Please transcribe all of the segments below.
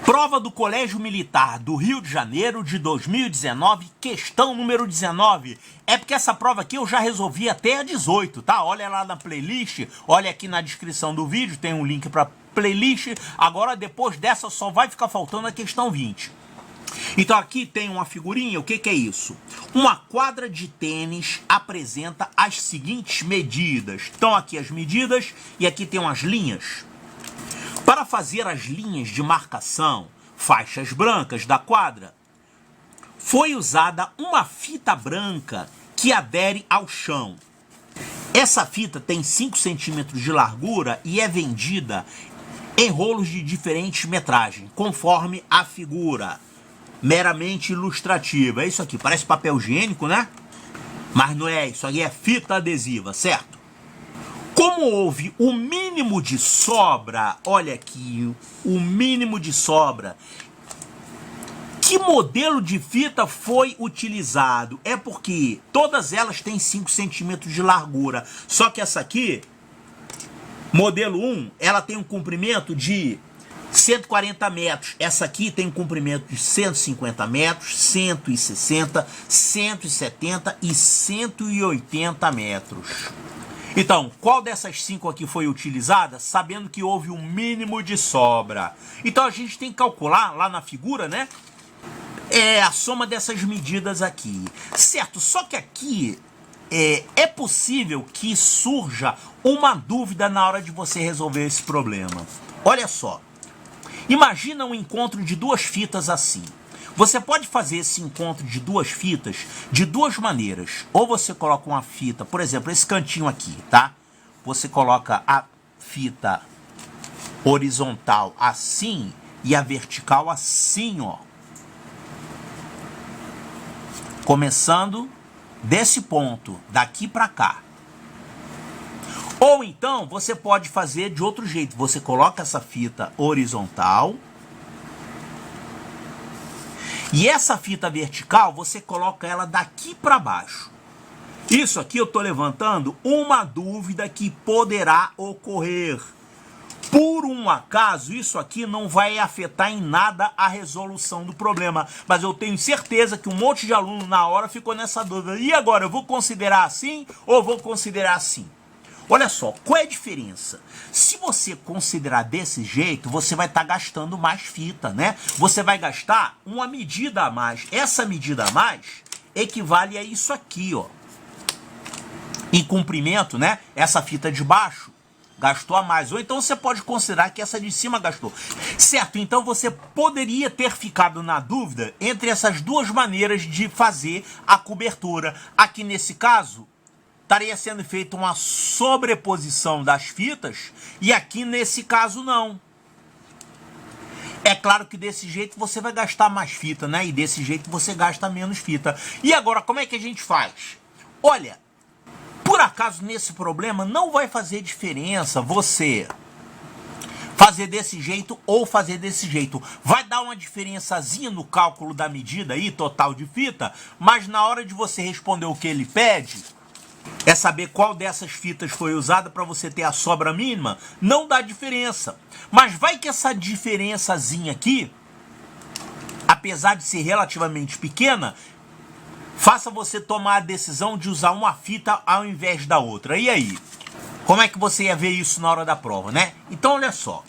Prova do Colégio Militar do Rio de Janeiro de 2019, questão número 19. É porque essa prova aqui eu já resolvi até a 18, tá? Olha lá na playlist, olha aqui na descrição do vídeo, tem um link para playlist. Agora, depois dessa, só vai ficar faltando a questão 20. Então aqui tem uma figurinha, o que é isso? Uma quadra de tênis apresenta as seguintes medidas. Estão aqui as medidas e aqui tem umas linhas. Para fazer as linhas de marcação, faixas brancas da quadra, foi usada uma fita branca que adere ao chão. Essa fita tem 5 centímetros de largura e é vendida em rolos de diferentes metragens, conforme a figura. Meramente ilustrativa. É isso aqui, parece papel higiênico, né? Mas não é, isso aí é fita adesiva, certo? Como houve o mínimo de sobra, olha aqui, o mínimo de sobra, que modelo de fita foi utilizado? É porque todas elas têm 5 centímetros de largura, só que essa aqui, modelo 1, ela tem um comprimento de 140 metros. Essa aqui tem um comprimento de 150 metros, 160, 170 e 180 metros. Então, qual dessas 5 aqui foi utilizada? Sabendo que houve um mínimo de sobra. Então, a gente tem que calcular lá na figura, né? A soma dessas medidas aqui. Certo, só que aqui é possível que surja uma dúvida na hora de você resolver esse problema. Olha só. Imagina um encontro de 2 fitas assim. Você pode fazer esse encontro de 2 fitas de 2 maneiras. Ou você coloca uma fita, por exemplo, esse cantinho aqui, tá? Você coloca a fita horizontal assim e a vertical assim, ó. Começando desse ponto, daqui pra cá. Ou então, você pode fazer de outro jeito. Você coloca essa fita horizontal. E essa fita vertical, você coloca ela daqui para baixo. Isso aqui eu estou levantando uma dúvida que poderá ocorrer. Por um acaso, isso aqui não vai afetar em nada a resolução do problema. Mas eu tenho certeza que um monte de aluno na hora ficou nessa dúvida. E agora, eu vou considerar assim ou vou considerar assim? Olha só, qual é a diferença? Se você considerar desse jeito, você vai estar gastando mais fita, né? Você vai gastar uma medida a mais. Essa medida a mais equivale a isso aqui, ó. Em comprimento, né? Essa fita de baixo gastou a mais. Ou então você pode considerar que essa de cima gastou. Certo, então você poderia ter ficado na dúvida entre essas 2 maneiras de fazer a cobertura. Aqui nesse caso, estaria sendo feita uma sobreposição das fitas e aqui nesse caso não. É claro que desse jeito você vai gastar mais fita, né? E desse jeito você gasta menos fita. E agora, como é que a gente faz? Olha, por acaso nesse problema não vai fazer diferença você fazer desse jeito ou fazer desse jeito. Vai dar uma diferençazinha no cálculo da medida aí, total de fita, mas na hora de você responder o que ele pede, é saber qual dessas fitas foi usada para você ter a sobra mínima, não dá diferença. Mas vai que essa diferençazinha aqui, apesar de ser relativamente pequena, faça você tomar a decisão de usar uma fita ao invés da outra. E aí? Como é que você ia ver isso na hora da prova, né? Então, olha só.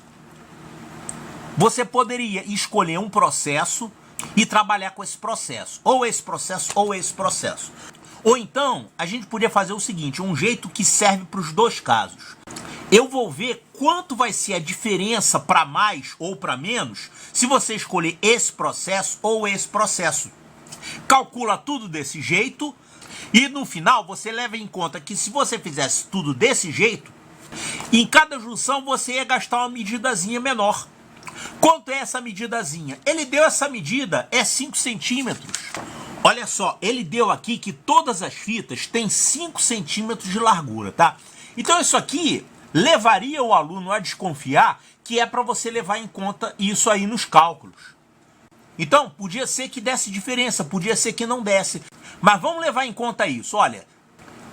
Você poderia escolher um processo e trabalhar com esse processo. Ou esse processo, ou esse processo. Ou então, a gente podia fazer o seguinte, um jeito que serve para os 2 casos. Eu vou ver quanto vai ser a diferença para mais ou para menos se você escolher esse processo ou esse processo. Calcula tudo desse jeito e no final você leva em conta que se você fizesse tudo desse jeito, em cada junção você ia gastar uma medidazinha menor. Quanto é essa medidazinha? Ele deu essa medida, é 5 centímetros. Olha só, ele deu aqui que todas as fitas têm 5 centímetros de largura, tá? Então isso aqui levaria o aluno a desconfiar que é para você levar em conta isso aí nos cálculos. Então, podia ser que desse diferença, podia ser que não desse. Mas vamos levar em conta isso. Olha,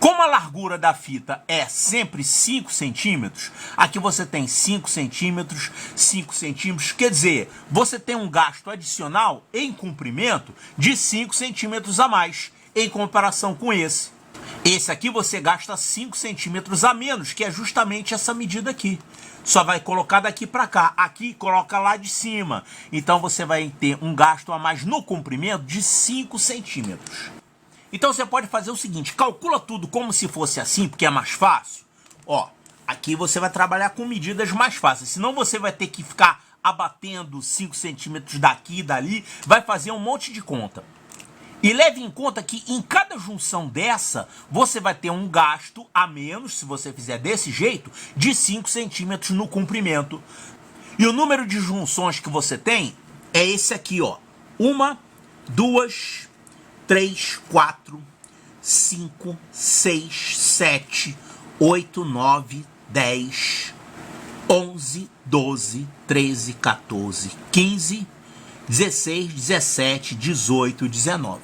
Como a largura da fita é sempre 5 centímetros, aqui você tem 5 centímetros, 5 centímetros, quer dizer, você tem um gasto adicional em comprimento de 5 centímetros a mais, em comparação com esse. Esse aqui você gasta 5 centímetros a menos, que é justamente essa medida aqui. Só vai colocar daqui para cá. Aqui coloca lá de cima. Então você vai ter um gasto a mais no comprimento de 5 centímetros. Então você pode fazer o seguinte, calcula tudo como se fosse assim, porque é mais fácil. Ó, aqui você vai trabalhar com medidas mais fáceis, senão você vai ter que ficar abatendo 5 centímetros daqui e dali, vai fazer um monte de conta. E leve em conta que em cada junção dessa, você vai ter um gasto a menos, se você fizer desse jeito, de 5 centímetros no comprimento. E o número de junções que você tem é esse aqui, ó. 1, 2, 3, 4, 5, 6, 7, 8, 9, 10, 11, 12, 13, 14, 15, 16, 17, 18, 19.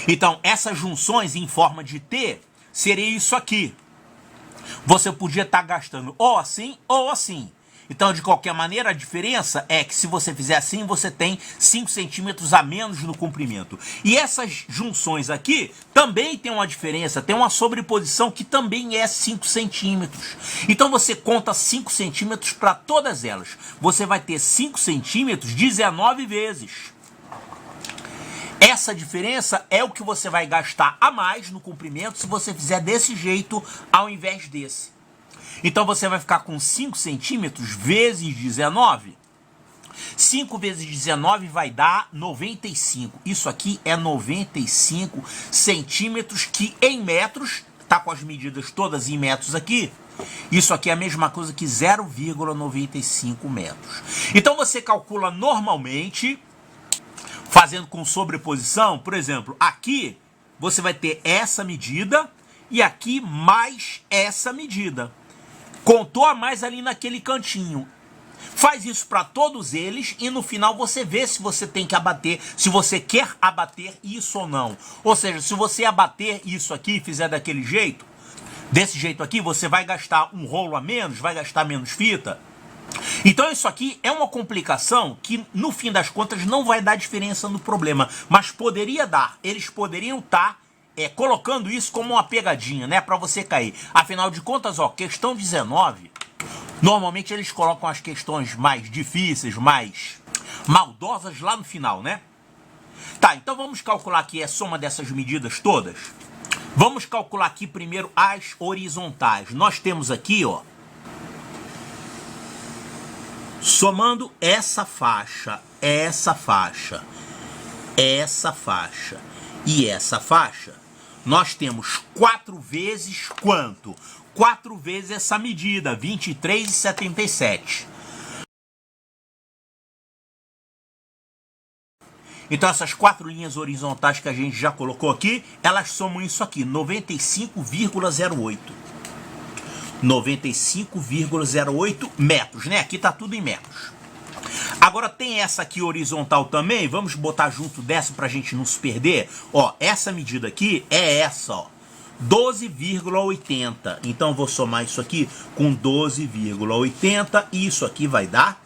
Então, essas junções em forma de T seria isso aqui. Você podia estar gastando ou assim ou assim. Então, de qualquer maneira, a diferença é que se você fizer assim, você tem 5 centímetros a menos no comprimento. E essas junções aqui também tem uma diferença, tem uma sobreposição que também é 5 centímetros. Então, você conta 5 centímetros para todas elas. Você vai ter 5 centímetros 19 vezes. Essa diferença é o que você vai gastar a mais no comprimento se você fizer desse jeito ao invés desse. Então você vai ficar com 5 centímetros vezes 19. 5 vezes 19 vai dar 95. Isso aqui é 95 centímetros, que em metros, tá com as medidas todas em metros aqui, isso aqui é a mesma coisa que 0,95 metros. Então você calcula normalmente, fazendo com sobreposição. Por exemplo, aqui você vai ter essa medida e aqui mais essa medida. Contou a mais ali naquele cantinho. Faz isso para todos eles e no final você vê se você tem que abater, se você quer abater isso ou não. Ou seja, se você abater isso aqui e fizer daquele jeito, desse jeito aqui, você vai gastar um rolo a menos, vai gastar menos fita. Então isso aqui é uma complicação que no fim das contas não vai dar diferença no problema, mas poderia dar. Eles poderiam estar colocando isso como uma pegadinha, né, para você cair. Afinal de contas, ó, questão 19, normalmente eles colocam as questões mais difíceis, mais maldosas lá no final, né? Tá, então vamos calcular aqui a soma dessas medidas todas. Vamos calcular aqui primeiro as horizontais. Nós temos aqui, ó, somando essa faixa, essa faixa, essa faixa e essa faixa, nós temos 4 vezes quanto? 4 vezes essa medida, 23,77. Então essas 4 linhas horizontais que a gente já colocou aqui, elas somam isso aqui, 95,08. 95,08 metros, né? Aqui tá tudo em metros. Agora tem essa aqui horizontal também, vamos botar junto dessa pra gente não se perder. Ó, essa medida aqui é essa, ó, 12,80. Então eu vou somar isso aqui com 12,80 e isso aqui vai dar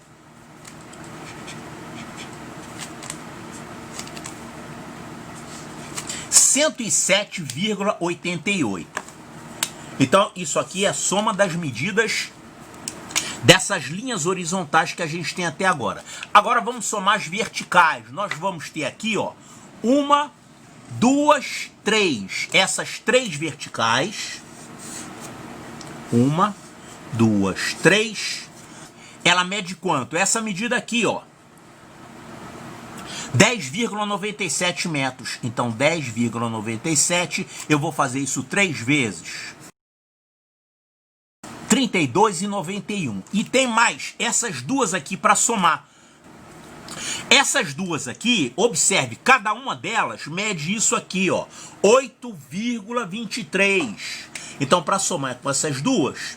107,88. Então isso aqui é a soma das medidas dessas linhas horizontais que a gente tem até agora. Agora vamos somar as verticais. Nós vamos ter aqui, ó, 1, 2, 3. Essas 3 verticais. 1, 2, 3. Ela mede quanto? Essa medida aqui, ó, 10,97 metros. Então 10,97, eu vou fazer isso 3 vezes. 32,91. E tem mais essas duas aqui para somar. Essas duas aqui, observe, cada uma delas mede isso aqui, ó, 8,23. Então, para somar com essas duas,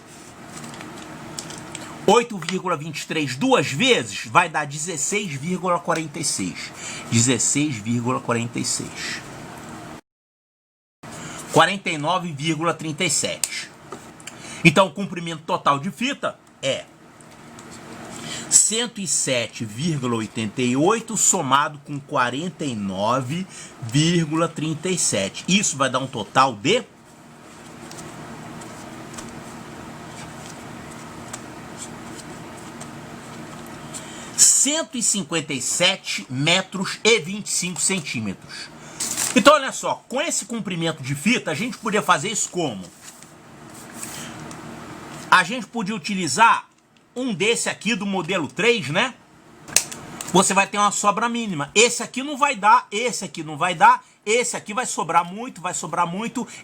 8,23 duas vezes vai dar 16,46. 16,46. 49,37. Então, o comprimento total de fita é 107,88 somado com 49,37. Isso vai dar um total de 157 metros e 25 centímetros. Então, olha só, com esse comprimento de fita, a gente poderia fazer isso como? A gente podia utilizar um desse aqui do modelo 3, né? Você vai ter uma sobra mínima. Esse aqui não vai dar, esse aqui não vai dar, esse aqui vai sobrar muito,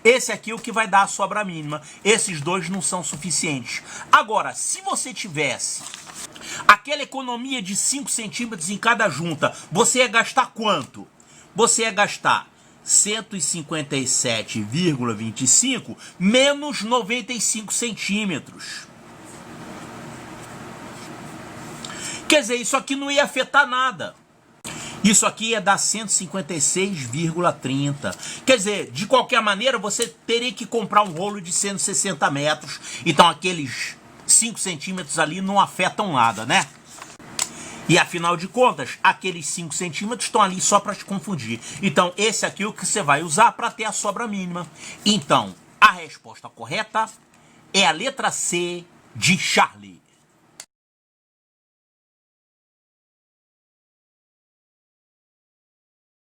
esse aqui é o que vai dar a sobra mínima. Esses dois não são suficientes. Agora, se você tivesse aquela economia de 5 centímetros em cada junta, você ia gastar quanto? Você ia gastar 157,25 menos 95 centímetros. Quer dizer, isso aqui não ia afetar nada. Isso aqui ia dar 156,30. Quer dizer, de qualquer maneira, você teria que comprar um rolo de 160 metros. Então, aqueles 5 centímetros ali não afetam nada, né? E afinal de contas, aqueles 5 centímetros estão ali só para te confundir. Então, esse aqui é o que você vai usar para ter a sobra mínima. Então, a resposta correta é a letra C de Charlie.